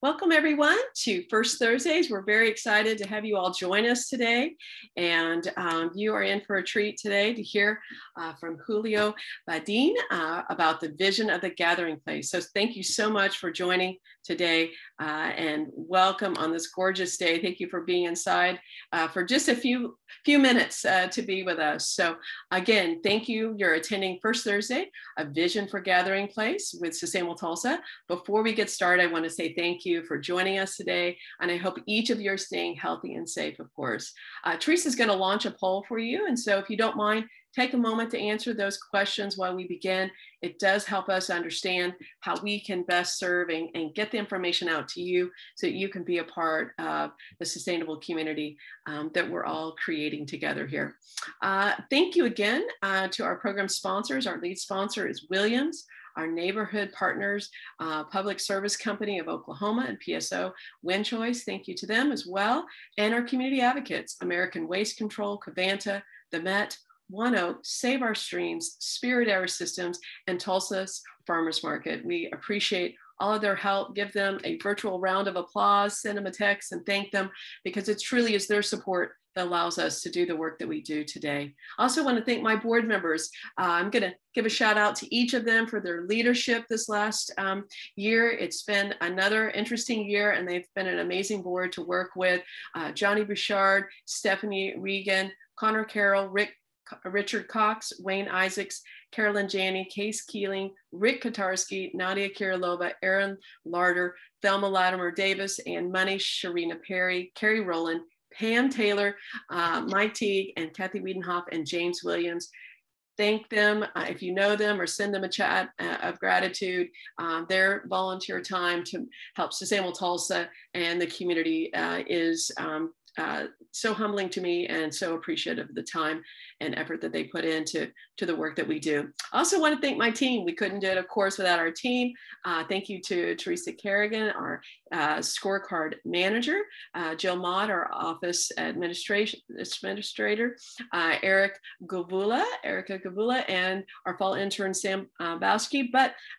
Welcome everyone to First Thursdays. We're very excited to have you all join us today. And you are in for a treat today to hear from Julio Badin about the vision of the gathering place. So thank you so much for joining today and welcome on this gorgeous day. Thank you for being inside for just a few minutes to be with us. So again, thank you. You're attending First Thursday, a vision for gathering place with Sustainable Tulsa. Before we get started, I want to say thank you for joining us today. And I hope each of you are staying healthy and safe, of course. Teresa's going to launch a poll for you. And so if you don't mind, take a moment to answer those questions while we begin. It does help us understand how we can best serve and get the information out to you so that you can be a part of the sustainable community that we're all creating together here. Thank you again to our program sponsors. Our lead sponsor is Williams. Our neighborhood partners, Public Service Company of Oklahoma and PSO WindChoice, thank you to them as well. And our community advocates, American Waste Control, Covanta, the Met, ONEOK, Save Our Streams, Spirit Air Systems, and Tulsa's Farmers Market. We appreciate all of their help. Give them a virtual round of applause, send them a text and thank them because it truly is their support that allows us to do the work that we do today. I also want to thank my board members. I'm going to give a shout out to each of them for their leadership this last year. It's been another interesting year and they've been an amazing board to work with. Johnny Bouchard, Stephanie Regan, Connor Carroll, Richard Cox, Wayne Isaacs, Carolyn Janney, Case Keeling, Rick Katarski, Nadia Kirilova, Aaron Larder, Thelma Latimer Davis, and Money Sharina Perry, Carrie Rowland, Pam Taylor, Mike Teague, and Kathy Wiedenhoff, and James Williams. Thank them if you know them or send them a chat of gratitude. Their volunteer time to help Sustainable Tulsa and the community is so humbling to me and so appreciative of the time and effort that they put into the work that we do. I also want to thank my team. We couldn't do it, of course, without our team. Thank you to Teresa Kerrigan, our scorecard manager, Jill Mott, our office administrator, Erica Gavula, and our fall intern, Sam Bowski,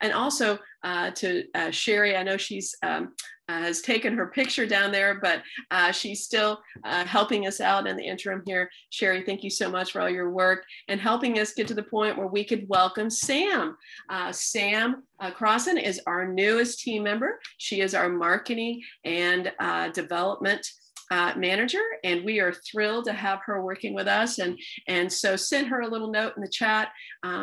and also to Sherry. I know she's has taken her picture down there, but she's still helping us out in the interim here. Sherry, thank you so much for all your work and helping us get to the point where we could welcome Sam. Sam Crossan is our newest team member. She is our marketing and development manager, and we are thrilled to have her working with us. And so send her a little note in the chat.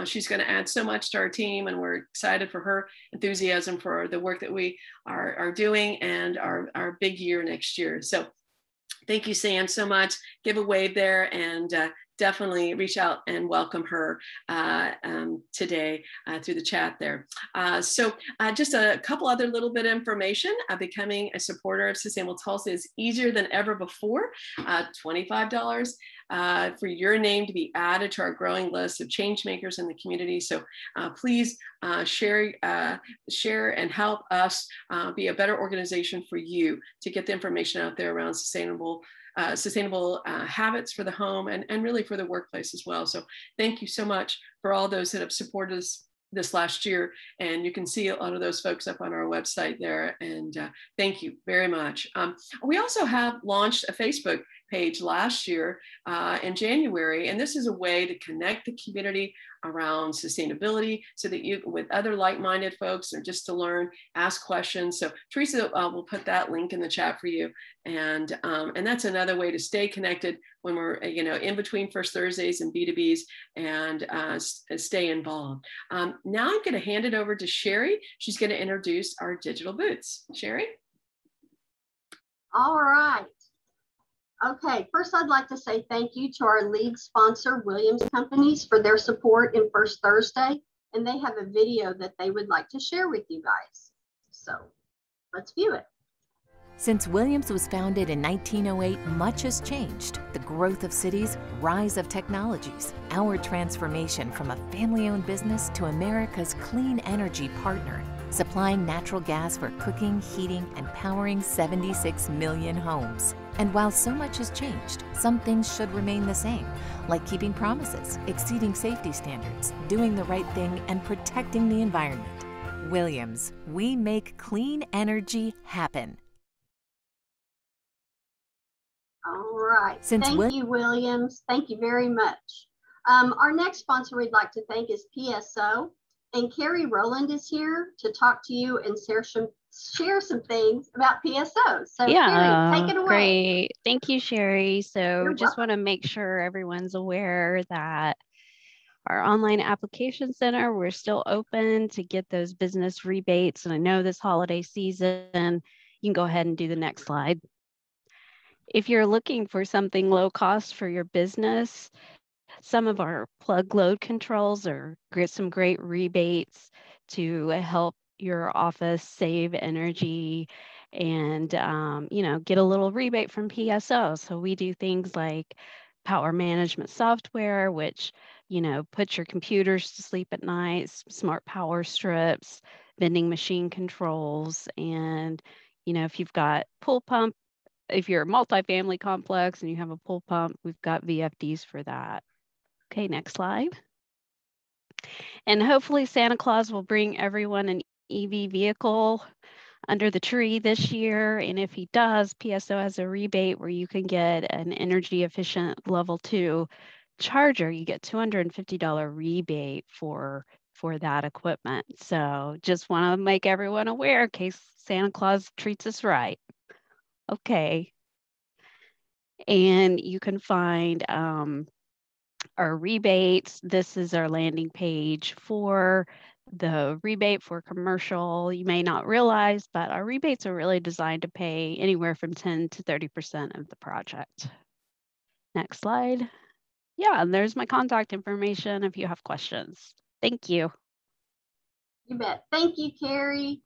She's going to add so much to our team, and we're excited for her enthusiasm for the work that we are doing and our big year next year. So thank you, Sam, so much. Give a wave there and definitely reach out and welcome her today through the chat there. So just a couple other little bit of information. Becoming a supporter of Sustainable Tulsa is easier than ever before. $25 for your name to be added to our growing list of change makers in the community. So please share and help us be a better organization for you to get the information out there around sustainable habits for the home and really for the workplace as well. So thank you so much for all those that have supported us this last year. And you can see a lot of those folks up on our website there. And thank you very much. We also have launched a Facebook page last year in January. And this is a way to connect the community around sustainability so that you, with other like-minded folks, or just to learn, ask questions. So Teresa will put that link in the chat for you. And that's another way to stay connected when we're, in between First Thursdays and B2Bs and stay involved. Now I'm going to hand it over to Sherry. She's going to introduce our digital booths. Sherry? All right. Okay, first I'd like to say thank you to our lead sponsor, Williams Companies, for their support in First Thursday. And they have a video that they would like to share with you guys. So let's view it. Since Williams was founded in 1908, much has changed. The growth of cities, rise of technologies, our transformation from a family-owned business to America's clean energy partner, supplying natural gas for cooking, heating, and powering 76 million homes. And while so much has changed, some things should remain the same, like keeping promises, exceeding safety standards, doing the right thing, and protecting the environment. Williams, we make clean energy happen. All right. Since Thank you, Williams. Thank you very much. Our next sponsor we'd like to thank is PSO. And Carrie Rowland is here to talk to you and share some things about PSO. So Yeah, Carrie, take it away. great. Thank you, Sherry. So You're just welcome. want to make sure everyone's aware that our online application center, we're still open to get those business rebates. And I know this holiday season, you can go ahead and do the next slide. If you're looking for something low cost for your business, some of our plug load controls are some great rebates to help your office save energy and get a little rebate from PSO. So we do things like power management software, which puts your computers to sleep at night, smart power strips, vending machine controls, and if you've got pool pump, if you're a multifamily complex and you have a pool pump, we've got VFDs for that. Okay, next slide. And hopefully Santa Claus will bring everyone an EV vehicle under the tree this year. And if he does, PSO has a rebate where you can get an energy efficient level 2 charger. You get $250 rebate for that equipment. So just want to make everyone aware in case Santa Claus treats us right. Okay. And you can find our rebates. This is our landing page for the rebate for commercial. You may not realize, but our rebates are really designed to pay anywhere from 10 to 30% of the project. Next slide. Yeah, and there's my contact information if you have questions. Thank you. You bet. Thank you, Carrie.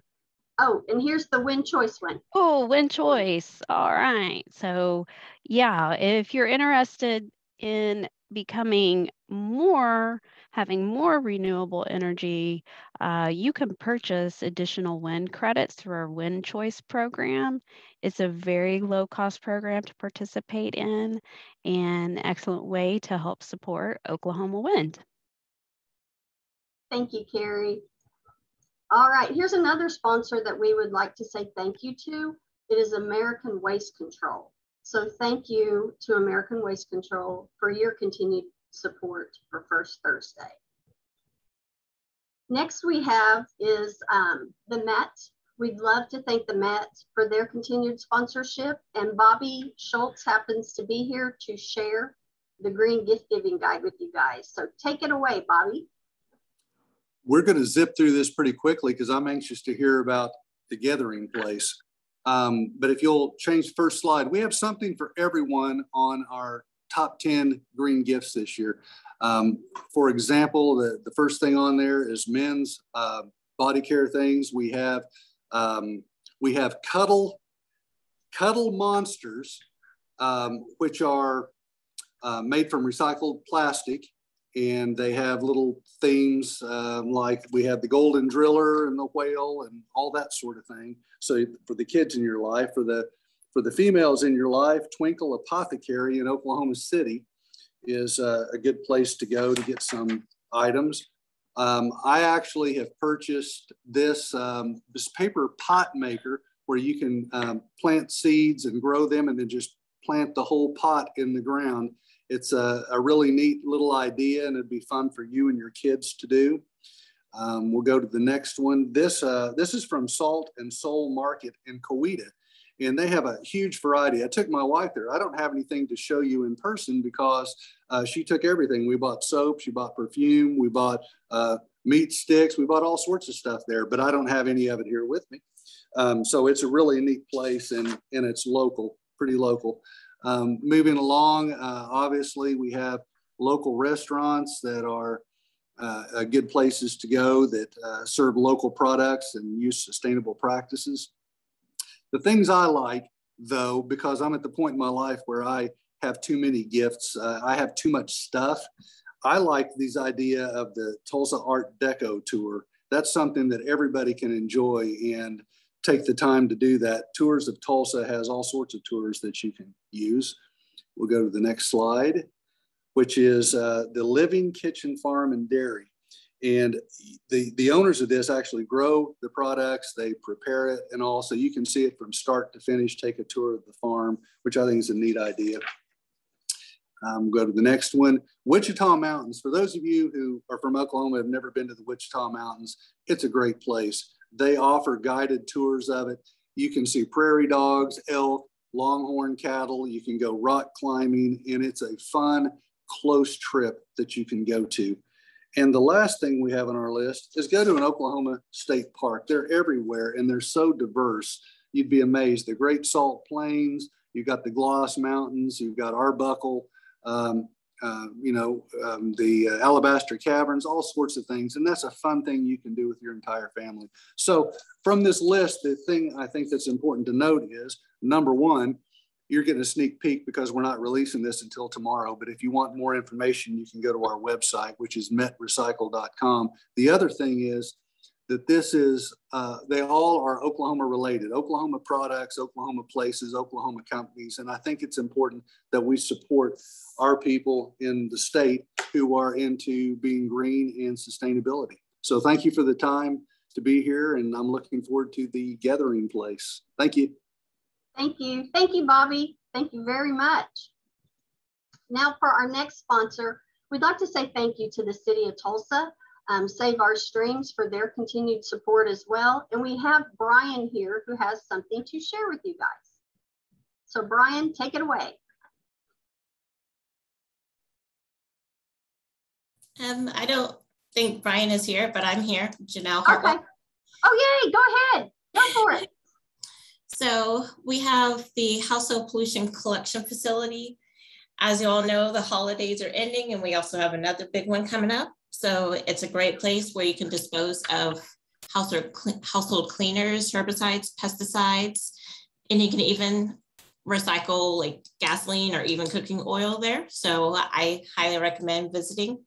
Oh, and here's the Win Choice one. Oh, Win Choice. All right. So yeah, if you're interested in having more renewable energy, you can purchase additional wind credits through our Win Choice program. It's a very low cost program to participate in and an excellent way to help support Oklahoma wind. Thank you, Carrie. All right, here's another sponsor that we would like to say thank you to. It is American Waste Control. So thank you to American Waste Control for your continued support for First Thursday. Next we have is the Met. We'd love to thank the Met for their continued sponsorship, and Bobby Schultz happens to be here to share the Green Gift Giving Guide with you guys. So take it away, Bobby. We're going to zip through this pretty quickly because I'm anxious to hear about the gathering place. But if you'll change the first slide, we have something for everyone on our top 10 green gifts this year. For example, the first thing on there is men's body care things. We have Cuddle Monsters, which are made from recycled plastic. And they have little themes like we have the golden driller and the whale and all that sort of thing. So for the kids in your life, for the females in your life, Twinkle Apothecary in Oklahoma City is a good place to go to get some items. I actually have purchased this paper pot maker where you can plant seeds and grow them and then just plant the whole pot in the ground. It's a really neat little idea, and it'd be fun for you and your kids to do. We'll go to the next one. This is from Salt and Soul Market in Coweta, and they have a huge variety. I took my wife there. I don't have anything to show you in person because she took everything. We bought soap, she bought perfume, we bought meat sticks, we bought all sorts of stuff there, but I don't have any of it here with me. So it's a really neat place, and it's local, pretty local. Moving along, obviously we have local restaurants that are good places to go that serve local products and use sustainable practices. The things I like, though, because I'm at the point in my life where I have too many gifts, I have too much stuff. I like this idea of the Tulsa Art Deco tour. That's something that everybody can enjoy and take the time to do that. Tours of Tulsa has all sorts of tours that you can use. We'll go to the next slide, which is the Living Kitchen Farm and Dairy. And the owners of this actually grow the products, they prepare it and all, so you can see it from start to finish, take a tour of the farm, which I think is a neat idea. Go to the next one, Wichita Mountains. For those of you who are from Oklahoma and have never been to the Wichita Mountains, it's a great place. They offer guided tours of it. You can see prairie dogs, elk, longhorn cattle. You can go rock climbing, and it's a fun, close trip that you can go to. And the last thing we have on our list is go to an Oklahoma State Park. They're everywhere, and they're so diverse. You'd be amazed. The Great Salt Plains, you've got the Gloss Mountains, you've got Arbuckle, the Alabaster Caverns, all sorts of things. And that's a fun thing you can do with your entire family. So from this list, the thing I think that's important to note is, number one, you're getting a sneak peek because we're not releasing this until tomorrow. But if you want more information, you can go to our website, which is metrecycle.com. The other thing is that this is, they all are Oklahoma related, Oklahoma products, Oklahoma places, Oklahoma companies. And I think it's important that we support our people in the state who are into being green and sustainability. So thank you for the time to be here, and I'm looking forward to the gathering place. Thank you. Thank you. Thank you, Bobby. Thank you very much. Now for our next sponsor, we'd like to say thank you to the City of Tulsa, Save Our Streams, for their continued support as well. And we have Brian here who has something to share with you guys. So Brian, take it away. I don't think Brian is here, but I'm here, Janelle Hartwell. Okay. Oh, yay, go ahead, go for it. So we have the household pollution collection facility. As you all know, the holidays are ending, and we also have another big one coming up. So it's a great place where you can dispose of household cleaners, herbicides, pesticides, and you can even recycle like gasoline or even cooking oil there. So I highly recommend visiting.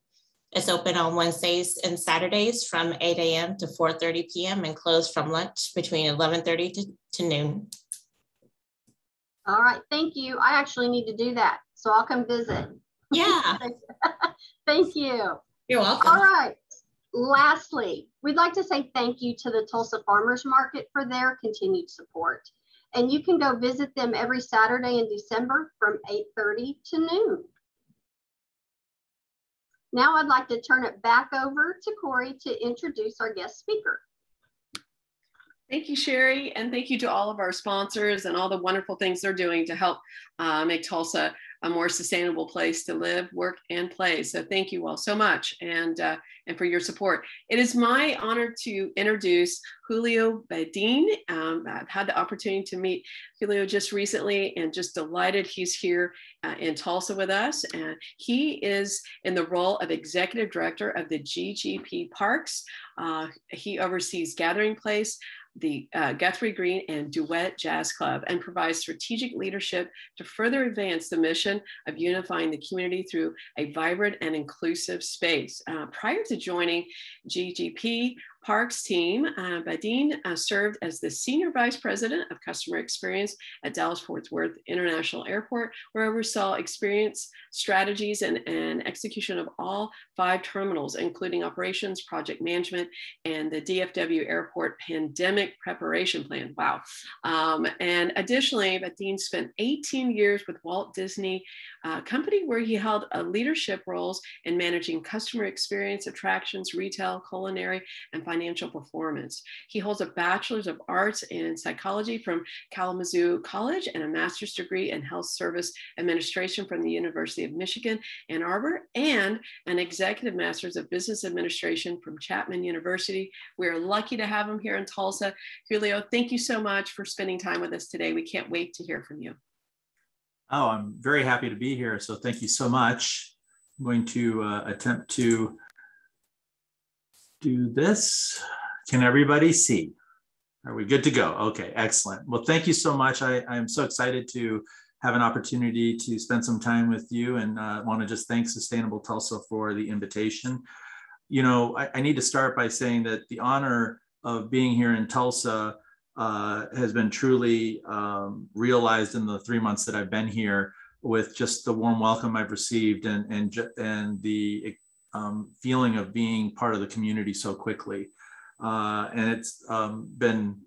It's open on Wednesdays and Saturdays from 8 a.m. to 4:30 p.m. and closed from lunch between 11:30 to noon. All right, thank you. I actually need to do that, so I'll come visit. Yeah. Thank you. You're welcome. All right. Lastly, we'd like to say thank you to the Tulsa Farmers Market for their continued support. And you can go visit them every Saturday in December from 8:30 to noon. Now I'd like to turn it back over to Corey to introduce our guest speaker. Thank you, Sherry, and thank you to all of our sponsors and all the wonderful things they're doing to help make Tulsa a more sustainable place to live, work, and play. So thank you all so much, and for your support. It is my honor to introduce Julio Badin. I've had the opportunity to meet Julio just recently, and just delighted he's here in Tulsa with us. And he is in the role of Executive Director of the GGP Parks. He oversees Gathering Place, the Guthrie Green and Duet Jazz Club, and provides strategic leadership to further advance the mission of unifying the community through a vibrant and inclusive space. Prior to joining GGP Parks team, Badin served as the Senior Vice President of Customer Experience at Dallas-Fort Worth International Airport, where I oversaw experience strategies and execution of all 5 terminals, including operations, project management, and the DFW Airport Pandemic Preparation Plan. Wow. And additionally, Badin spent 18 years with Walt Disney Company, where he held leadership roles in managing customer experience, attractions, retail, culinary, and financial performance. He holds a Bachelor's of Arts in Psychology from Kalamazoo College and a master's degree in Health Service Administration from the University of Michigan, Ann Arbor, and an Executive Master's of Business Administration from Chapman University. We're lucky to have him here in Tulsa. Julio, thank you so much for spending time with us today. We can't wait to hear from you. Oh, I'm very happy to be here. So thank you so much. I'm going to attempt to do this. Can everybody see? Are we good to go? Okay, excellent. Well, thank you so much. I am so excited to have an opportunity to spend some time with you, and want to just thank Sustainable Tulsa for the invitation. You know, I need to start by saying that the honor of being here in Tulsa has been truly realized in the 3 months that I've been here, with just the warm welcome I've received and the feeling of being part of the community so quickly. And it's been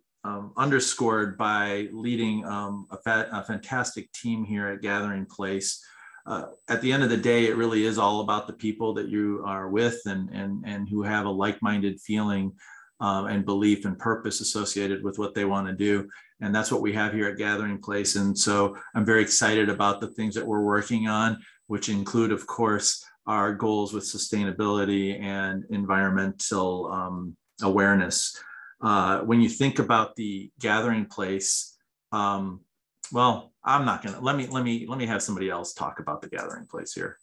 underscored by leading a fantastic team here at Gathering Place. At the end of the day, it really is all about the people that you are with and who have a like-minded feeling and belief and purpose associated with what they want to do. And that's what we have here at Gathering Place. And so I'm very excited about the things that we're working on, which include, of course, our goals with sustainability and environmental awareness. When you think about the Gathering Place, well, I'm not gonna, let me have somebody else talk about the Gathering Place here.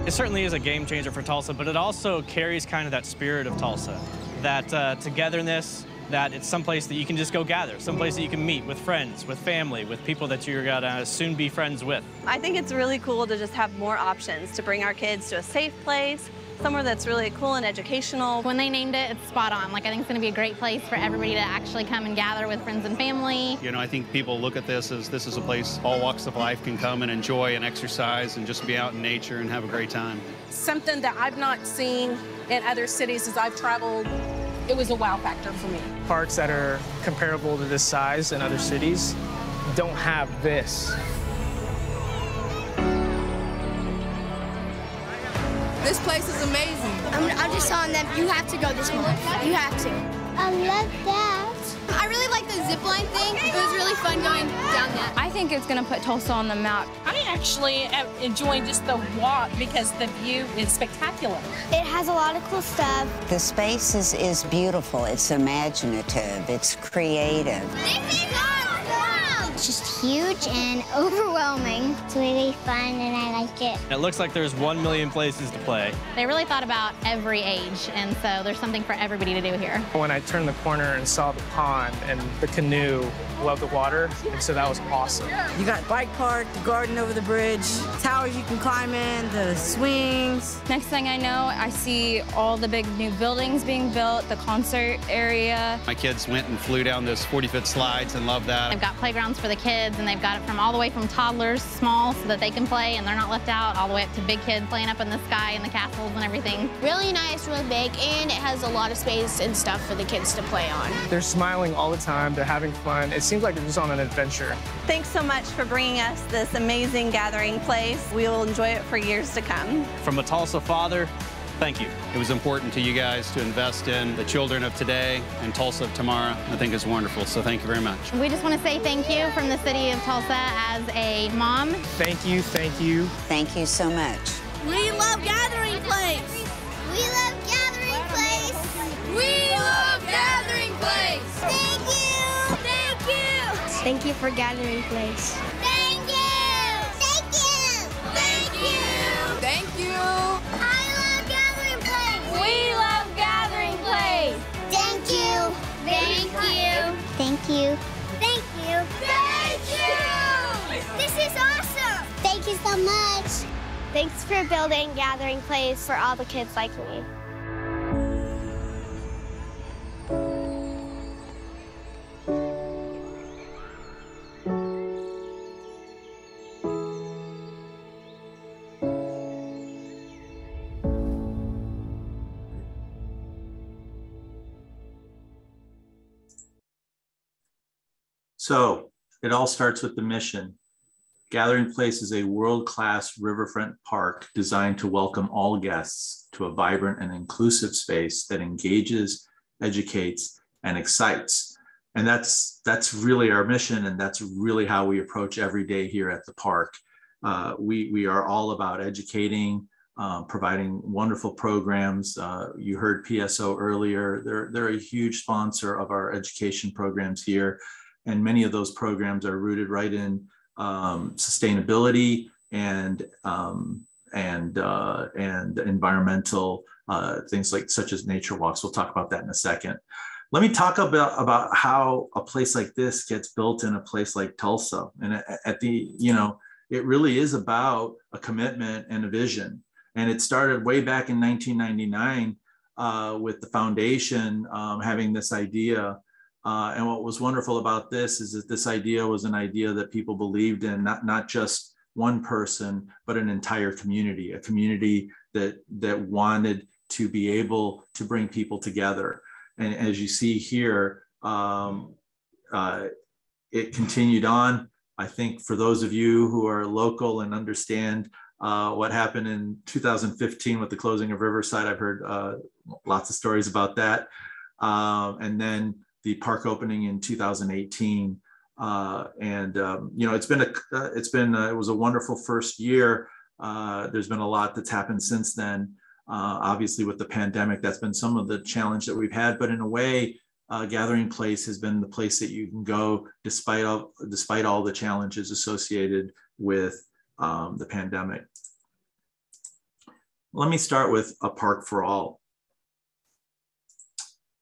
It certainly is a game changer for Tulsa, but it also carries kind of that spirit of Tulsa, that togetherness, that it's someplace that you can just go gather, someplace that you can meet with friends, with family, with people that you're gonna soon be friends with. I think it's really cool to just have more options to bring our kids to a safe place, somewhere that's really cool and educational. When they named it, it's spot on. Like, I think it's gonna be a great place for everybody to actually come and gather with friends and family. You know, I think people look at this as this is a place all walks of life can come and enjoy and exercise and just be out in nature and have a great time. Something that I've not seen in other cities as I've traveled. It was a wow factor for me. Parks that are comparable to this size in other cities don't have this. This place is amazing. I'm just telling them, you have to go this month. You have to. I love that. I really like the zip line thing. It was really fun going down that. I think it's going to put Tulsa on the map. I actually am enjoying just the walk because the view is spectacular. It has a lot of cool stuff. The space is beautiful. It's imaginative. It's creative. This is awesome! It's just huge and overwhelming. It's really fun and I like it. It looks like there's 1 million places to play. They really thought about every age, and so there's something for everybody to do here. When I turned the corner and saw the pond and the canoe, loved the water, and so that was awesome. You got bike park, the garden over the bridge, towers you can climb in, the swings. Next thing I know, I see all the big new buildings being built, the concert area. My kids went and flew down those 40-foot slides and loved that. They've got playgrounds for the kids, and they've got it from all the way from toddlers, small, so that they can play and they're not left out, all the way up to big kids playing up in the sky and the castles and everything. Really nice, really big, and it has a lot of space and stuff for the kids to play on. They're smiling all the time. They're having fun. It seems like they're just on an adventure. Thanks so much for bringing us this amazing Gathering Place. We will enjoy it for years to come. From a Tulsa father, thank you. It was important to you guys to invest in the children of today and Tulsa of tomorrow. I think it's wonderful, so thank you very much. We just want to say thank you from the city of Tulsa as a mom. Thank you, thank you. Thank you so much. We love Gathering Place. We love Gathering Place. We love Gathering Place. Thank you. Thank you. Thank you for Gathering Place. Thank you. Thank you. Thank you. Thank you. I love Gathering Place. We love Gathering Place. Thank you. Thank you. Thank you. Thank you. Thank you. This is awesome. Thank you so much. Thanks for building Gathering Place for all the kids like me. So it all starts with the mission. Gathering Place is a world-class riverfront park designed to welcome all guests to a vibrant and inclusive space that engages, educates, and excites. And that's really our mission, and that's really how we approach every day here at the park. We are all about educating, providing wonderful programs. You heard PSO earlier. They're a huge sponsor of our education programs here. And many of those programs are rooted right in sustainability and environmental things such as nature walks. We'll talk about that in a second. Let me talk about how a place like this gets built in a place like Tulsa. And it really is about a commitment and a vision. And it started way back in 1999 with the foundation having this idea. And what was wonderful about this is that this idea was an idea that people believed in, not just one person, but an entire community, a community that wanted to be able to bring people together. And as you see here, it continued on. I think for those of you who are local and understand what happened in 2015 with the closing of Riverside, I've heard lots of stories about that. And then the park opening in 2018. You know, it was a wonderful first year. There's been a lot that's happened since then. Obviously with the pandemic, that's been some of the challenge that we've had, but in a way, Gathering Place has been the place that you can go despite all the challenges associated with the pandemic. Let me start with A Park for All.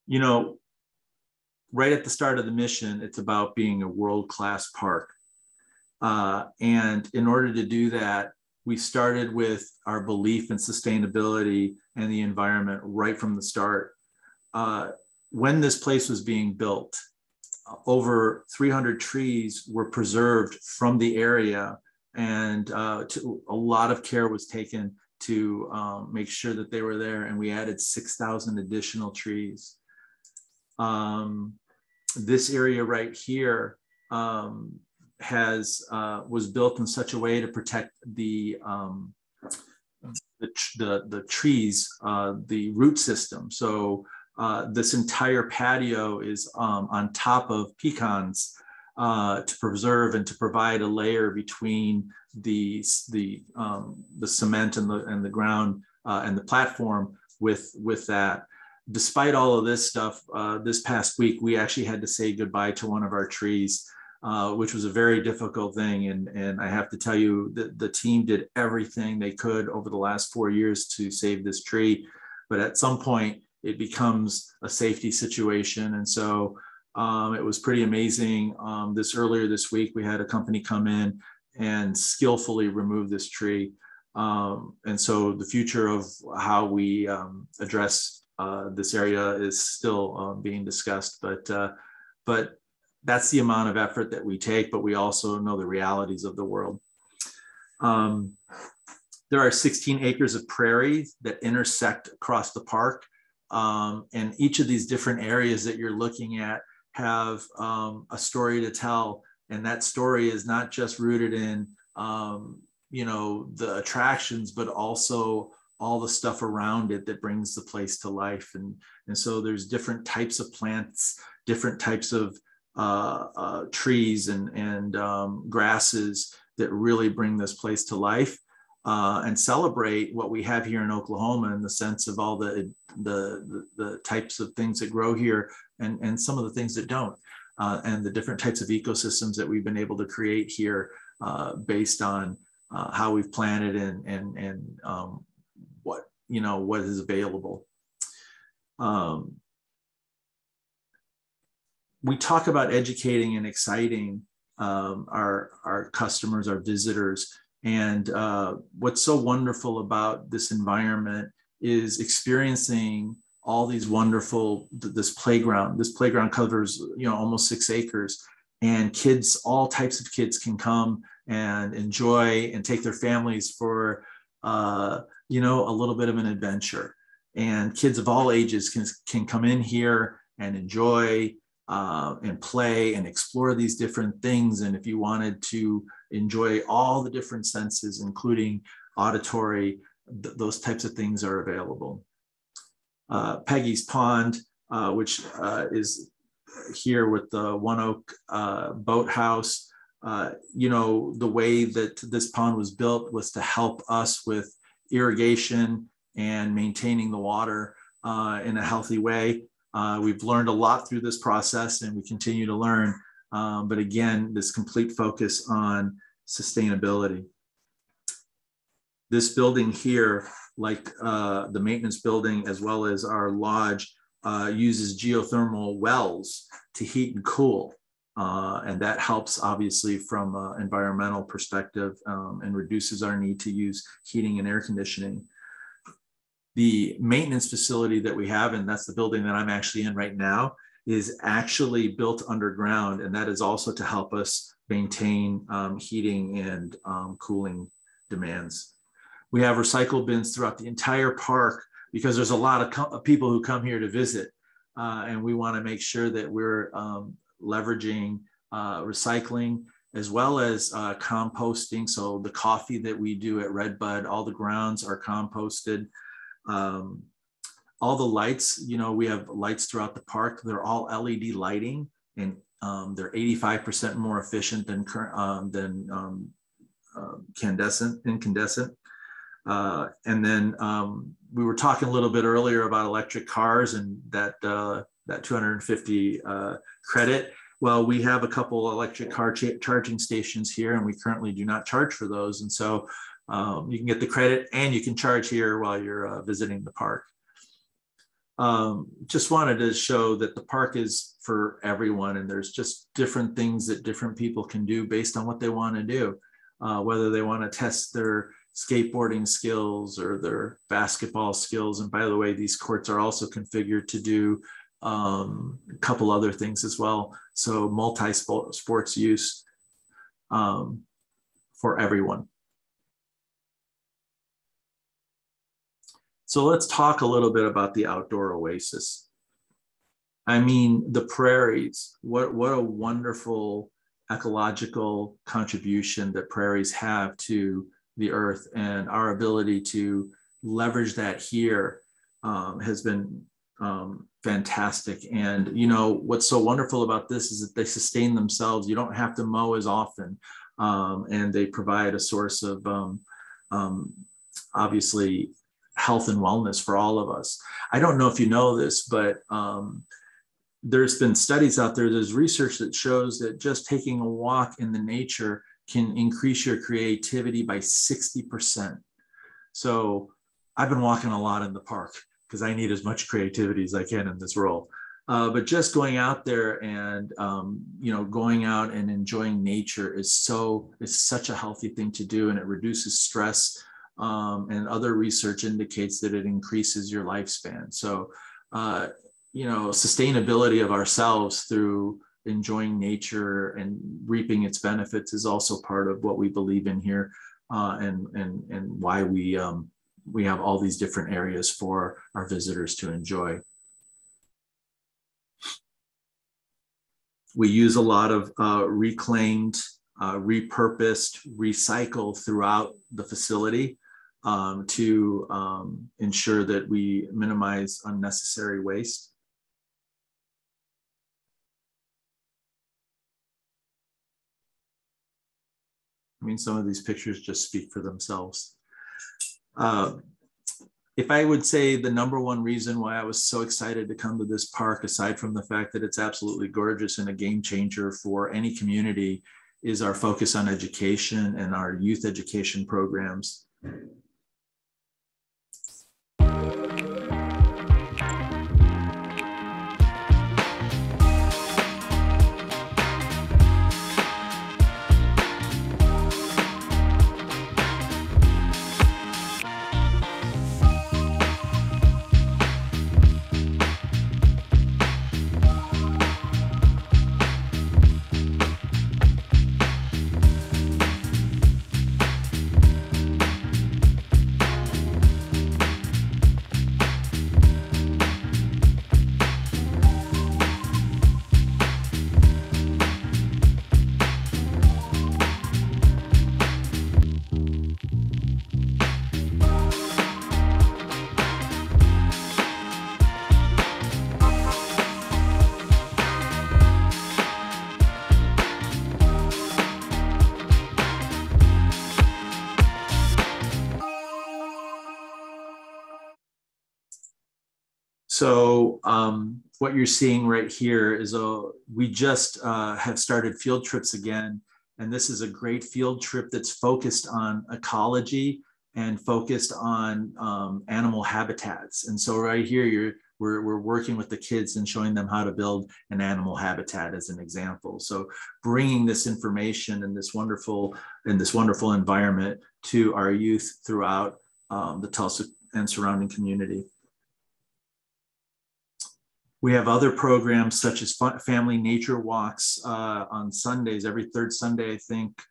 You know, right at the start of the mission, it's about being a world-class park. And in order to do that, we started with our belief in sustainability and the environment right from the start. When this place was being built, over 300 trees were preserved from the area, and a lot of care was taken to make sure that they were there, and we added 6,000 additional trees. This area right here was built in such a way to protect the trees, the root system. So this entire patio is on top of pecans to preserve and to provide a layer between the cement and the ground and the platform with that. Despite all of this stuff, this past week, we actually had to say goodbye to one of our trees, which was a very difficult thing. And I have to tell you that the team did everything they could over the last 4 years to save this tree. But at some point, it becomes a safety situation. And so it was pretty amazing. Earlier this week, we had a company come in and skillfully remove this tree. And so the future of how we address this area is still being discussed, but that's the amount of effort that we take, but we also know the realities of the world. There are 16 acres of prairie that intersect across the park. And each of these different areas that you're looking at have a story to tell. And that story is not just rooted in, you know, the attractions, but also all the stuff around it that brings the place to life. And so there's different types of plants, different types of trees and grasses that really bring this place to life and celebrate what we have here in Oklahoma in the sense of all the types of things that grow here and some of the things that don't, and the different types of ecosystems that we've been able to create here based on how we've planted and what is available. We talk about educating and exciting our customers, our visitors. And what's so wonderful about this environment is experiencing all these wonderful, this playground. This playground covers, you know, almost 6 acres, and kids, all types of kids can come and enjoy and take their families for, you know, a little bit of an adventure. And kids of all ages can come in here and enjoy and play and explore these different things. And if you wanted to enjoy all the different senses, including auditory, those types of things are available. Peggy's Pond, which is here with the One Oak Boathouse. You know, the way that this pond was built was to help us with irrigation and maintaining the water in a healthy way. We've learned a lot through this process, and we continue to learn. But again, this complete focus on sustainability. This building here, like the maintenance building, as well as our lodge, uses geothermal wells to heat and cool. And that helps obviously from an environmental perspective and reduces our need to use heating and air conditioning. The maintenance facility that we have, and that's the building that I'm actually in right now, is actually built underground, and that is also to help us maintain heating and cooling demands. We have recycle bins throughout the entire park because there's a lot of people who come here to visit, and we want to make sure that we're leveraging recycling as well as composting. So the coffee that we do at Redbud, all the grounds are composted. All the lights, you know, we have lights throughout the park. They're all LED lighting, and they're 85% more efficient than incandescent. And then we were talking a little bit earlier about electric cars and that 250 credit. Well, we have a couple electric car charging stations here, and we currently do not charge for those. And so you can get the credit and you can charge here while you're visiting the park. Just wanted to show that the park is for everyone, and there's just different things that different people can do based on what they want to do, whether they want to test their skateboarding skills or their basketball skills. And by the way, these courts are also configured to do a couple other things as well. So multi-sports use for everyone. So let's talk a little bit about the outdoor oasis. I mean, the prairies, what a wonderful ecological contribution that prairies have to the earth, and our ability to leverage that here has been fantastic. And you know, what's so wonderful about this is that they sustain themselves. You don't have to mow as often, and they provide a source of obviously health and wellness for all of us. I don't know if you know this, but there's been studies out there, there's research that shows that just taking a walk in the nature can increase your creativity by 60%. So I've been walking a lot in the park because I need as much creativity as I can in this role. But just going out there and you know, going out and enjoying nature is such a healthy thing to do, and it reduces stress. And other research indicates that it increases your lifespan. So, you know, sustainability of ourselves through enjoying nature and reaping its benefits is also part of what we believe in here, and why we have all these different areas for our visitors to enjoy. We use a lot of reclaimed, repurposed, recycled throughout the facility to ensure that we minimize unnecessary waste. I mean, some of these pictures just speak for themselves. If I would say the #1 reason why I was so excited to come to this park, aside from the fact that it's absolutely gorgeous and a game changer for any community, is our focus on education and our youth education programs. So what you're seeing right here is we just have started field trips again. And this is a great field trip that's focused on ecology and focused on animal habitats. And so right here, we're working with the kids and showing them how to build an animal habitat as an example. So bringing this information and this wonderful environment to our youth throughout the Tulsa and surrounding community. We have other programs such as family nature walks on Sundays, every third Sunday, I think,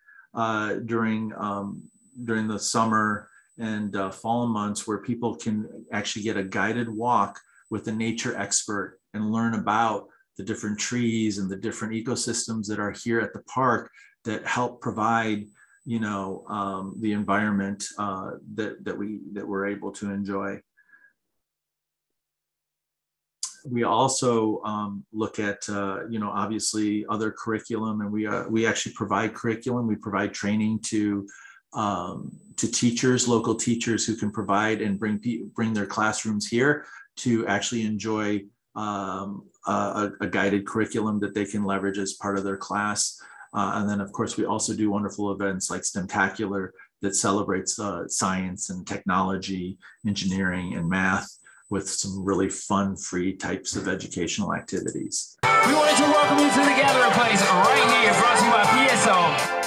during the summer and fall months, where people can actually get a guided walk with a nature expert and learn about the different trees and the different ecosystems that are here at the park that help provide, you know, the environment that we're able to enjoy. We also look at, you know, obviously other curriculum, and we actually provide curriculum. We provide training to teachers, local teachers who can provide and bring their classrooms here to actually enjoy a guided curriculum that they can leverage as part of their class. And then, of course, we also do wonderful events like STEMtacular that celebrates science and technology, engineering, and math, with some really fun, free types of educational activities. We wanted to welcome you to the gathering place right here, brought to you by PSO.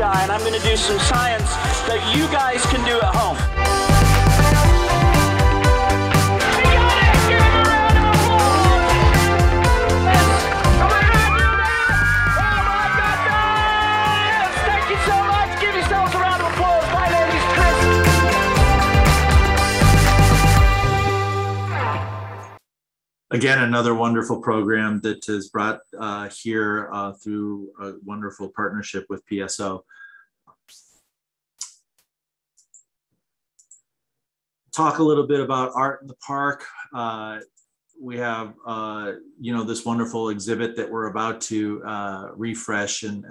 And I'm going to do some science that you guys can do at home. Thank you so much. Give yourselves a round of applause. My name is Chris. Again, another wonderful program that is brought here through a wonderful partnership with PSO. Talk a little bit about art in the park. We have, you know, this wonderful exhibit that we're about to refresh and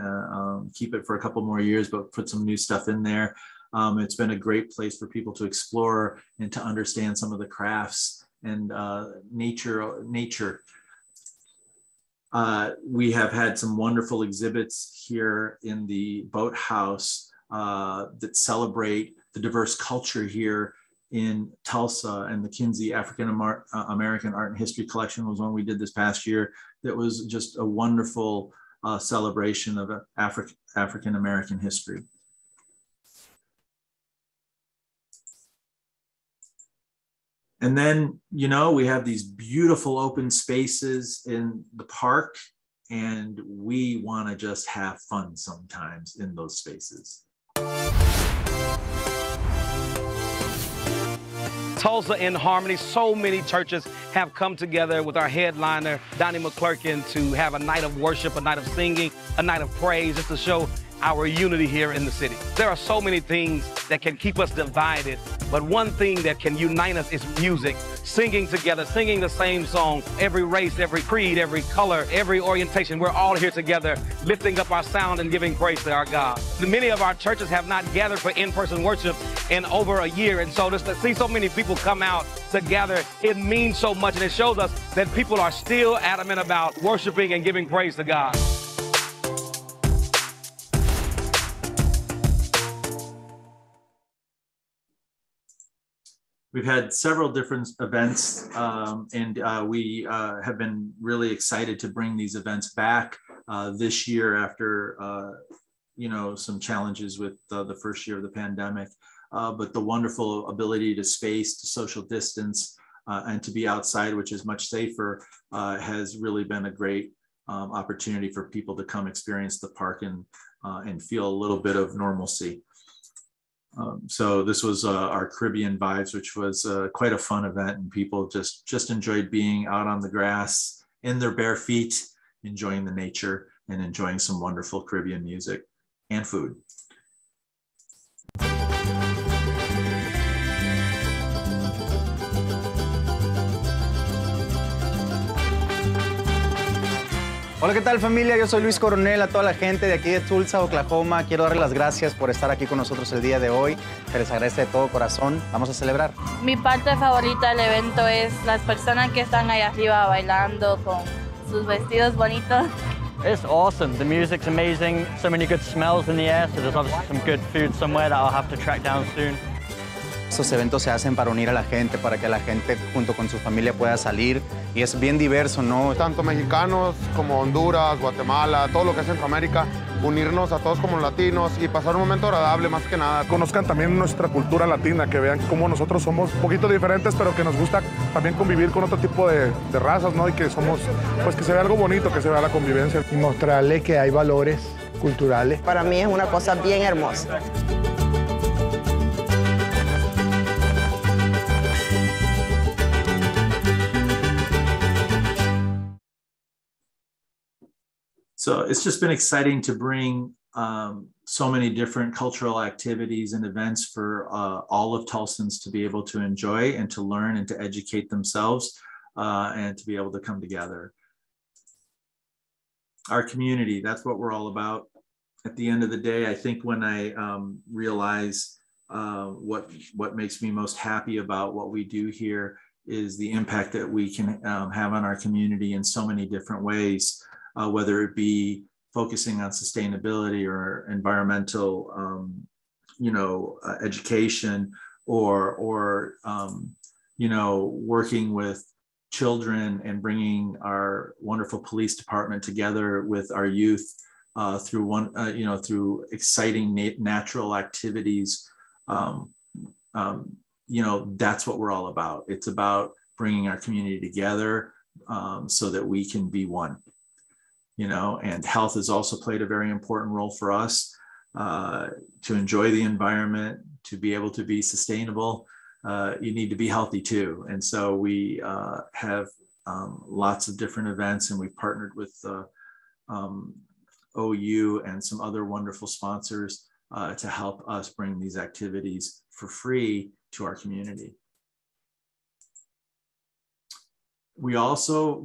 keep it for a couple more years, but put some new stuff in there. It's been a great place for people to explore and to understand some of the crafts and nature. We have had some wonderful exhibits here in the boathouse that celebrate the diverse culture here in Tulsa, and the Kinsey African American Art and History Collection was one we did this past year. That was just a wonderful celebration of African American history. And then, you know, we have these beautiful open spaces in the park, and we want to just have fun sometimes in those spaces. Tulsa in Harmony. So many churches have come together with our headliner, Donnie McClurkin, to have a night of worship, a night of singing, a night of praise, just to show our unity here in the city. There are so many things that can keep us divided, but one thing that can unite us is music. Singing together, singing the same song, every race, every creed, every color, every orientation. We're all here together, lifting up our sound and giving praise to our God. Many of our churches have not gathered for in-person worship in over a year, and so just to see so many people come out together, it means so much, and it shows us that people are still adamant about worshiping and giving praise to God. We've had several different events, and we have been really excited to bring these events back this year after, you know, some challenges with the first year of the pandemic. But the wonderful ability to space, to social distance, and to be outside, which is much safer, has really been a great opportunity for people to come experience the park and feel a little bit of normalcy. So this was our Caribbean Vibes, which was quite a fun event, and people just enjoyed being out on the grass in their bare feet, enjoying the nature and enjoying some wonderful Caribbean music and food. Hola, ¿qué tal familia? Yo soy Luis Coronel, a toda la gente de aquí de Tulsa, Oklahoma. Quiero darles las gracias por estar aquí con nosotros el día de hoy. Se les agradece de todo corazón. Vamos a celebrar. Mi parte favorita del evento es las personas que están ahí arriba bailando con sus vestidos bonitos. It's awesome. The music's amazing. So many good smells in the air. So there's obviously some good food somewhere that I'll have to track down soon. Estos eventos se hacen para unir a la gente, para que la gente junto con su familia pueda salir. Y es bien diverso, ¿no? Tanto mexicanos como Honduras, Guatemala, todo lo que es Centroamérica, unirnos a todos como latinos y pasar un momento agradable más que nada. Conozcan también nuestra cultura latina, que vean cómo nosotros somos un poquito diferentes, pero que nos gusta también convivir con otro tipo de razas, ¿no? Y que somos, pues que se vea algo bonito, que se vea la convivencia. Y mostrarle que hay valores culturales. Para mí es una cosa bien hermosa. So it's just been exciting to bring so many different cultural activities and events for all of Tulsans to be able to enjoy and to learn and to educate themselves and to be able to come together. Our community, that's what we're all about. At the end of the day, I think when I realize what makes me most happy about what we do here is the impact that we can have on our community in so many different ways. Whether it be focusing on sustainability or environmental, education, or working with children and bringing our wonderful police department together with our youth through exciting natural activities. That's what we're all about. It's about bringing our community together so that we can be one. And health has also played a very important role for us to enjoy the environment, to be able to be sustainable. You need to be healthy too. And so we have lots of different events, and we've partnered with OU and some other wonderful sponsors to help us bring these activities for free to our community. We also,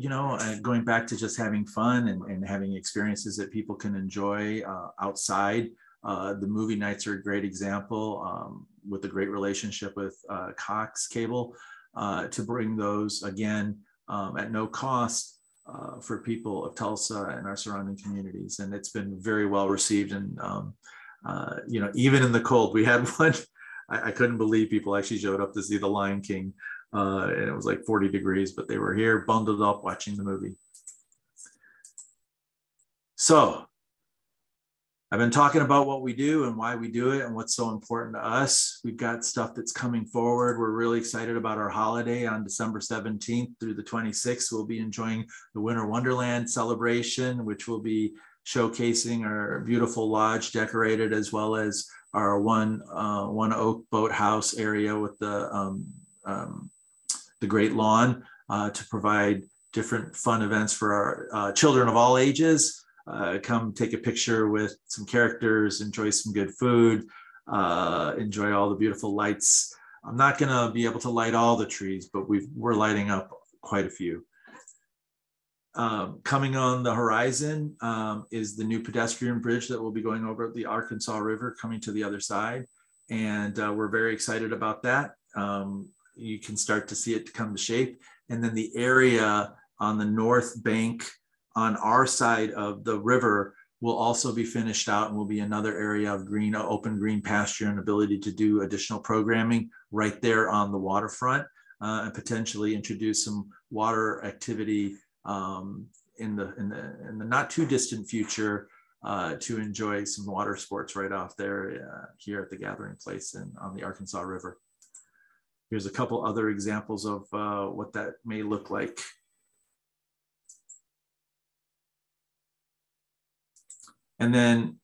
going back to just having fun and having experiences that people can enjoy outside. The movie nights are a great example with a great relationship with Cox Cable to bring those again at no cost for people of Tulsa and our surrounding communities. And it's been very well received. And, even in the cold, we had one, I couldn't believe people actually showed up to see The Lion King. And it was like 40 degrees, but they were here bundled up watching the movie. So I've been talking about what we do and why we do it and what's so important to us. We've got stuff that's coming forward. We're really excited about our holiday on December 17th through the 26th. We'll be enjoying the Winter Wonderland celebration, which will be showcasing our beautiful lodge decorated, as well as our one oak boathouse area with the great lawn to provide different fun events for our children of all ages. Come take a picture with some characters, enjoy some good food, enjoy all the beautiful lights. I'm not gonna be able to light all the trees, but we're lighting up quite a few. Coming on the horizon is the new pedestrian bridge that will be going over the Arkansas River, coming to the other side. And we're very excited about that. You can start to see it come to shape. And then the area on the north bank on our side of the river will also be finished out, and will be another area of green, open green pasture and ability to do additional programming right there on the waterfront and potentially introduce some water activity in the not too distant future to enjoy some water sports right off there here at the gathering place and on the Arkansas River. Here's a couple other examples of what that may look like. And then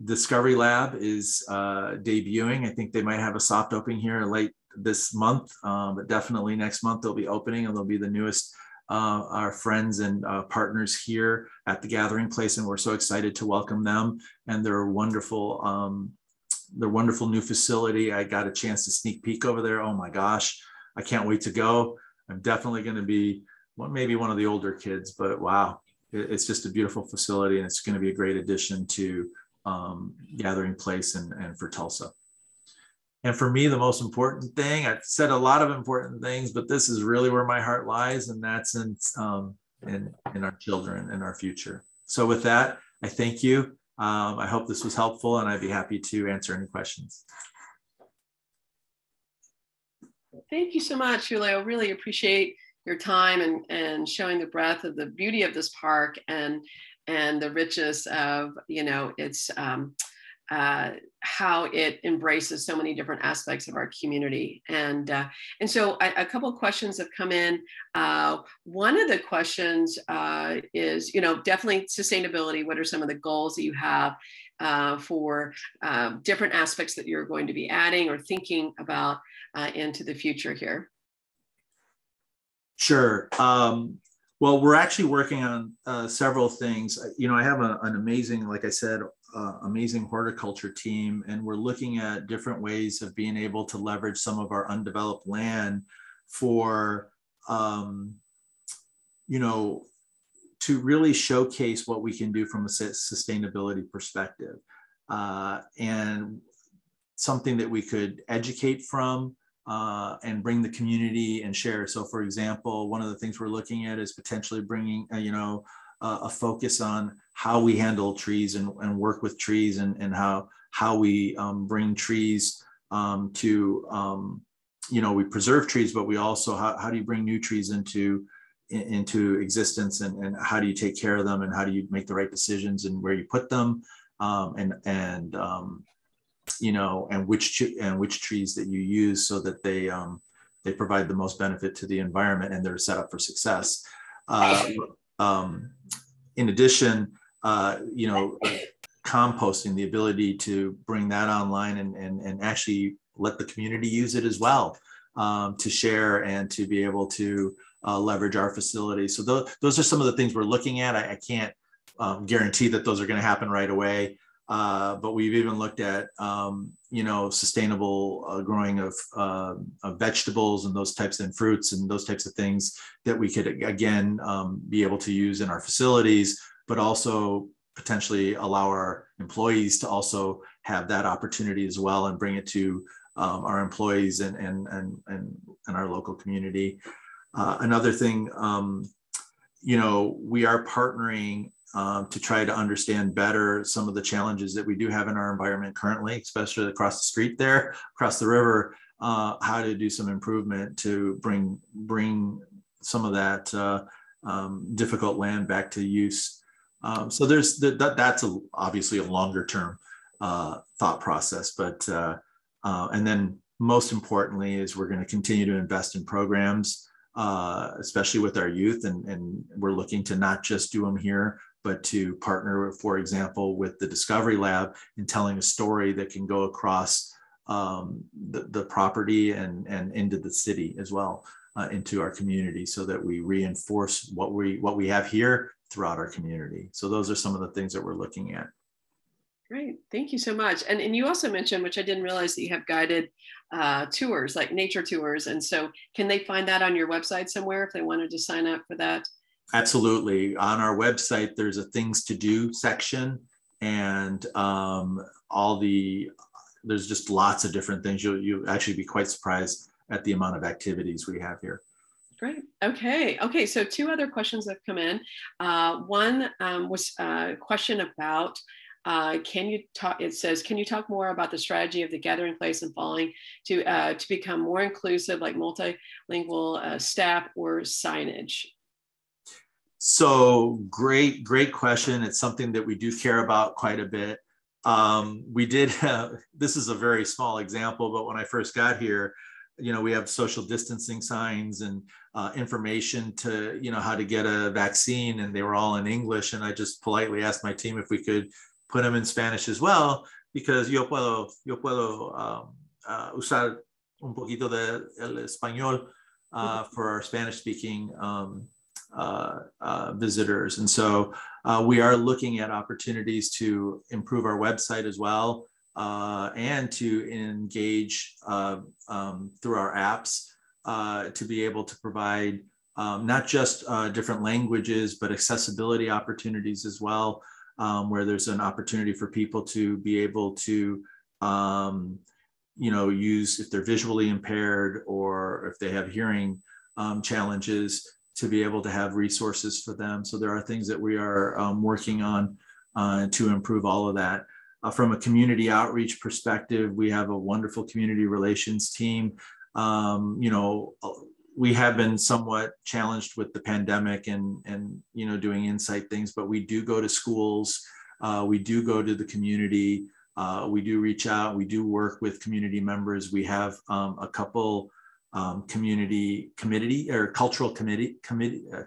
Discovery Lab is debuting. I think they might have a soft opening here late this month, but definitely next month they'll be opening, and they'll be the newest our friends and partners here at the gathering place, and we're so excited to welcome them and their wonderful new facility. I got a chance to sneak peek over there. Oh my gosh, I can't wait to go. I'm definitely going to be maybe one of the older kids, but wow, it's just a beautiful facility, and it's going to be a great addition to Gathering Place and for Tulsa. And for me, the most important thing, I've said a lot of important things, but this is really where my heart lies, and that's in our children and our future. So with that, I thank you. I hope this was helpful, and I'd be happy to answer any questions. Thank you so much, Julio. Really appreciate your time and showing the breadth of the beauty of this park and the richness of, you know, its how it embraces so many different aspects of our community. And so a couple of questions have come in. One of the questions is, you know, definitely sustainability. What are some of the goals that you have for different aspects that you're going to be adding or thinking about into the future here? Sure. Well, we're actually working on several things. You know, I have an amazing, like I said, amazing horticulture team, and we're looking at different ways of being able to leverage some of our undeveloped land for, you know, to really showcase what we can do from a sustainability perspective, and something that we could educate from and bring the community and share. So for example, one of the things we're looking at is potentially bringing, you know, a focus on how we handle trees and work with trees, and how we bring trees to, you know, we preserve trees, but we also, how do you bring new trees into existence, and how do you take care of them, and how do you make the right decisions and where you put them, you know, and which trees that you use so that they provide the most benefit to the environment and they're set up for success. In addition, you know, composting, the ability to bring that online and actually let the community use it as well, to share and to be able to leverage our facility. So those are some of the things we're looking at. I can't guarantee that those are going to happen right away. But we've even looked at, you know, sustainable growing of vegetables and those types of fruits and those types of things that we could, again, be able to use in our facilities, but also potentially allow our employees to also have that opportunity as well and bring it to our employees and our local community. Another thing, you know, we are partnering to try to understand better some of the challenges that we do have in our environment currently, especially across the street there, across the river, how to do some improvement to bring some of that difficult land back to use. So there's that's obviously a longer term thought process, but and then most importantly is we're going to continue to invest in programs, especially with our youth, and we're looking to not just do them here, but to partner, for example, with the Discovery Lab in telling a story that can go across the property and into the city as well, into our community, so that we reinforce what we have here throughout our community. So those are some of the things that we're looking at. Great, thank you so much. And you also mentioned, which I didn't realize, that you have guided tours, like nature tours. And so can they find that on your website somewhere if they wanted to sign up for that? Absolutely. On our website, there's a things to do section, and there's just lots of different things. You'll actually be quite surprised at the amount of activities we have here. Great. Okay. So two other questions have come in. One was a question about, can you talk? It says, can you talk more about the strategy of the Gathering Place and Falling to become more inclusive, like multilingual staff or signage? So great question. It's something that we do care about quite a bit. We did have, this is a very small example, but when I first got here, you know, we have social distancing signs and information to, you know, how to get a vaccine, and they were all in English. And I just politely asked my team if we could put them in Spanish as well, because yo puedo usar un poquito de el español for our Spanish speaking visitors. And so we are looking at opportunities to improve our website as well, and to engage through our apps to be able to provide not just different languages, but accessibility opportunities as well, where there's an opportunity for people to be able to, use, if they're visually impaired or if they have hearing challenges, to be able to have resources for them. So there are things that we are working on to improve all of that. From a community outreach perspective, we have a wonderful community relations team. We have been somewhat challenged with the pandemic and doing insight things, but we do go to schools, we do go to the community, we do reach out, we do work with community members. We have a couple community committee or cultural committee, I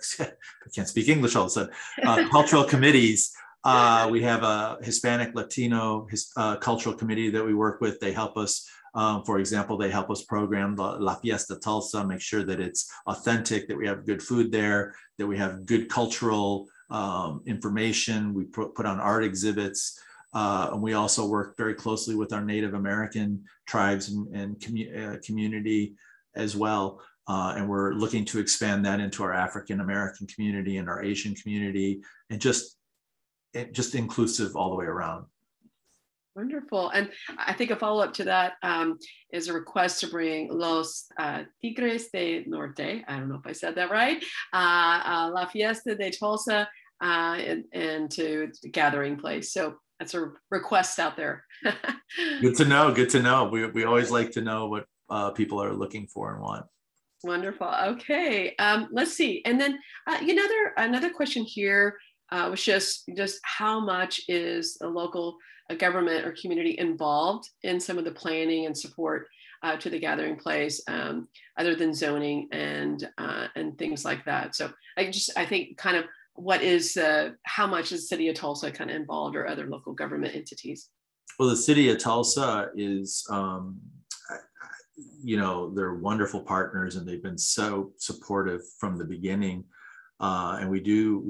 can't speak English all of a sudden, cultural committees. We have a Hispanic Latino cultural committee that we work with. They help us, for example, they help us program the La Fiesta Tulsa, make sure that it's authentic, that we have good food there, that we have good cultural information. We put on art exhibits. And we also work very closely with our Native American tribes and community as well. And we're looking to expand that into our African American community and our Asian community, and just inclusive all the way around. Wonderful. And I think a follow-up to that is a request to bring Los Tigres de Norte, I don't know if I said that right, La Fiesta de Tulsa, and to the gathering place. So that's a request out there. Good to know. Good to know. We always like to know what people are looking for and want. Wonderful. Okay. Let's see. And then another question here was just how much is the local government or community involved in some of the planning and support to the gathering place, other than zoning and things like that. So I think kind of how much is the city of Tulsa kind of involved, or other local government entities? Well, the city of Tulsa is, they're wonderful partners, and they've been so supportive from the beginning. And we do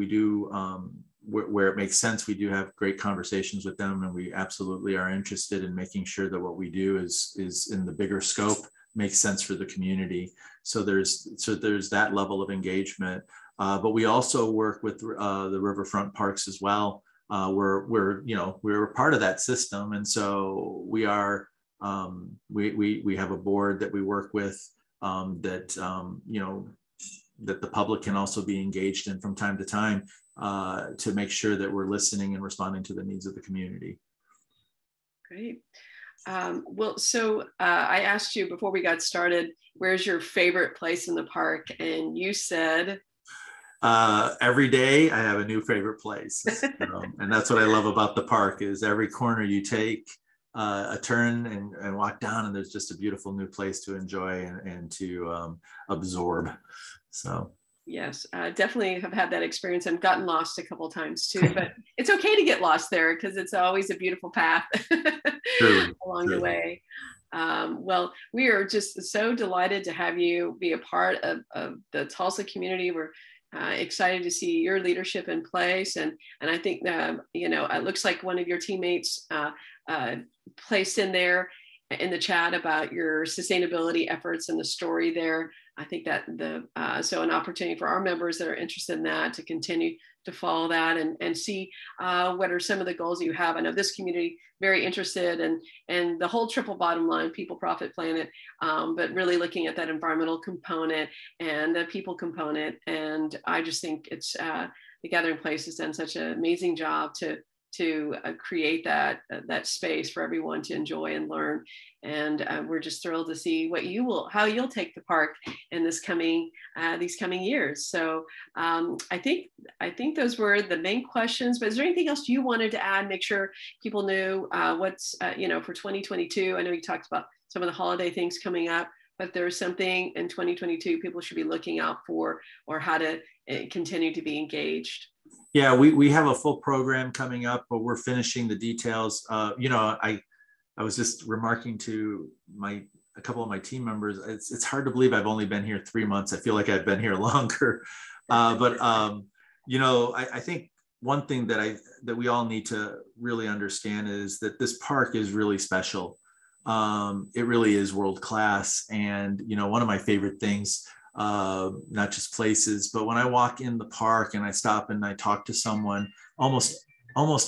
where it makes sense, we do have great conversations with them, and we absolutely are interested in making sure that what we do is in the bigger scope, makes sense for the community. So there's that level of engagement. But we also work with the riverfront parks as well. We're part of that system, and so we are. We have a board that we work with that the public can also be engaged in from time to time to make sure that we're listening and responding to the needs of the community. Great. So I asked you before we got started, where's your favorite place in the park? And you said? Every day I have a new favorite place. And that's what I love about the park, is every corner you take a turn and walk down, and there's just a beautiful new place to enjoy and to absorb. So yes, definitely have had that experience and gotten lost a couple of times too, but it's okay to get lost there because it's always a beautiful path along the way. Well, we are just so delighted to have you be a part of the Tulsa community. We're excited to see your leadership in place, and I think it looks like one of your teammates placed in there in the chat about your sustainability efforts and the story there. I think that so an opportunity for our members that are interested in that to continue to follow that and see what are some of the goals that you have. I know this community very interested in the whole triple bottom line, people, profit, planet, but really looking at that environmental component and the people component. And I just think it's the Gathering Place has done such an amazing job to create that space for everyone to enjoy and learn. And we're just thrilled to see how you'll take the park in these coming years. So I think those were the main questions, but is there anything else you wanted to add? Make sure people knew what's, for 2022. I know you talked about some of the holiday things coming up, but there's something in 2022 people should be looking out for, or how to continue to be engaged. Yeah, we have a full program coming up, but we're finishing the details. I was just remarking to a couple of my team members, it's hard to believe I've only been here 3 months. I feel like I've been here longer. But I think one thing that we all need to really understand is that this park is really special. It really is world class. And, one of my favorite things not just places, but when I walk in the park and I stop and I talk to someone, almost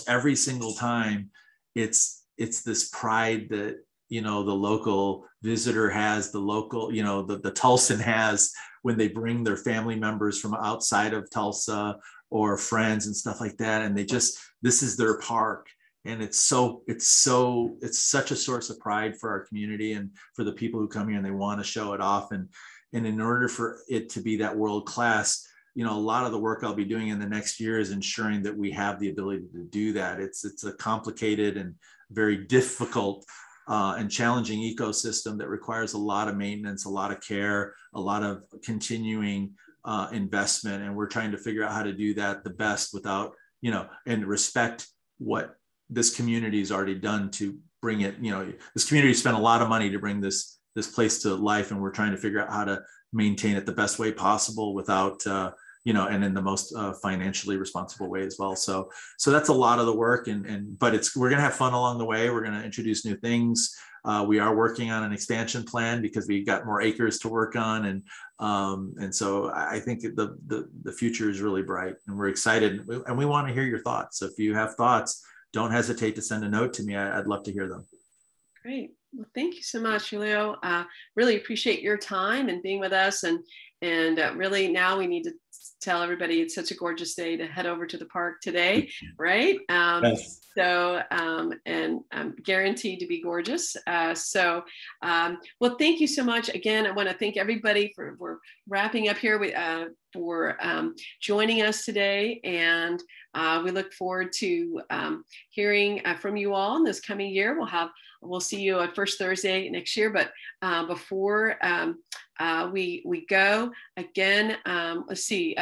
every single time, it's this pride that, you know, the local visitor has, the local, you know, the Tulsan has when they bring their family members from outside of Tulsa or friends and stuff like that. And this is their park. And it's such a source of pride for our community and for the people who come here and they want to show it off. And in order for it to be that world class, you know, a lot of the work I'll be doing in the next year is ensuring that we have the ability to do that. It's a complicated and very difficult and challenging ecosystem that requires a lot of maintenance, a lot of care, a lot of continuing investment. And we're trying to figure out how to do that the best without, you know, and respect what this community has already done to bring it. You know, this community spent a lot of money to bring this place to life, and we're trying to figure out how to maintain it the best way possible without, you know, and in the most financially responsible way as well. So that's a lot of the work, but we're going to have fun along the way. We're going to introduce new things. We are working on an expansion plan because we got more acres to work on. And so I think the future is really bright, and we're excited, and we want to hear your thoughts. So if you have thoughts, don't hesitate to send a note to me. I'd love to hear them. Great. Well, thank you so much, Julio. Really appreciate your time and being with us. And really now we need to tell everybody it's such a gorgeous day to head over to the park today, right? Yes. So, and I'm guaranteed to be gorgeous. Well, thank you so much. Again, I want to thank everybody we're wrapping up here for joining us today. And we look forward to hearing from you all in this coming year. We'll see you on First Thursday next year. But before we go again, let's see.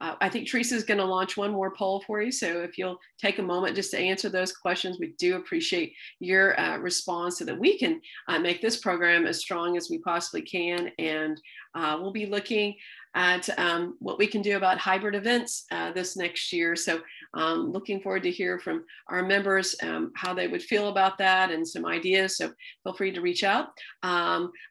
I think Teresa is going to launch one more poll for you. So if you'll take a moment just to answer those questions, we do appreciate your response so that we can make this program as strong as we possibly can. And we'll be looking at what we can do about hybrid events this next year. So looking forward to hear from our members how they would feel about that and some ideas. So feel free to reach out.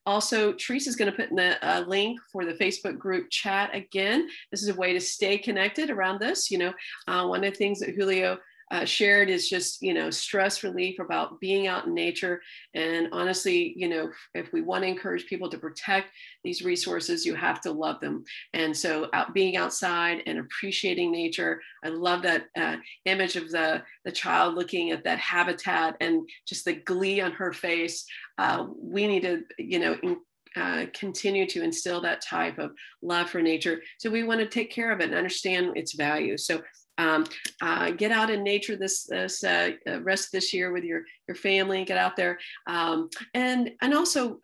Also, Teresa's going to put in the link for the Facebook group chat again. This is a way to stay connected around this. You know, one of the things that Julio shared is just, you know, stress relief about being out in nature. And honestly, you know, if we want to encourage people to protect these resources, you have to love them. And so being outside and appreciating nature, I love that image of the child looking at that habitat and just the glee on her face. We need to, you know, continue to instill that type of love for nature. So we want to take care of it and understand its value. So get out in nature this rest of this year with your family. Get out there, and also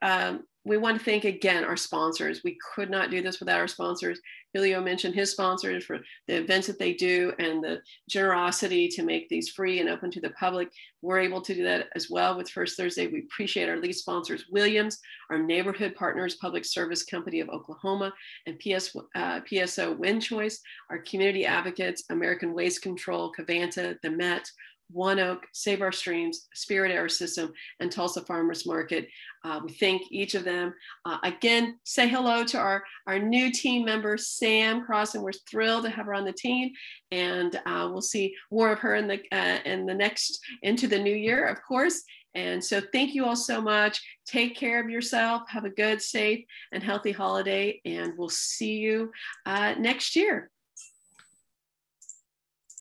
we want to thank again our sponsors. We could not do this without our sponsors. Julio mentioned his sponsors for the events that they do and the generosity to make these free and open to the public. We're able to do that as well with First Thursday. We appreciate our lead sponsors, Williams, our neighborhood partners, Public Service Company of Oklahoma, and PSO Wind Choice, our community advocates, American Waste Control, Cavanta, the Met, One Oak, Save Our Streams, Spirit Air System, and Tulsa Farmers Market. We thank each of them. Again, say hello to our new team member, Sam Cross, and we're thrilled to have her on the team. And we'll see more of her in the next, into the new year, of course. And so thank you all so much. Take care of yourself. Have a good, safe, and healthy holiday. And we'll see you next year.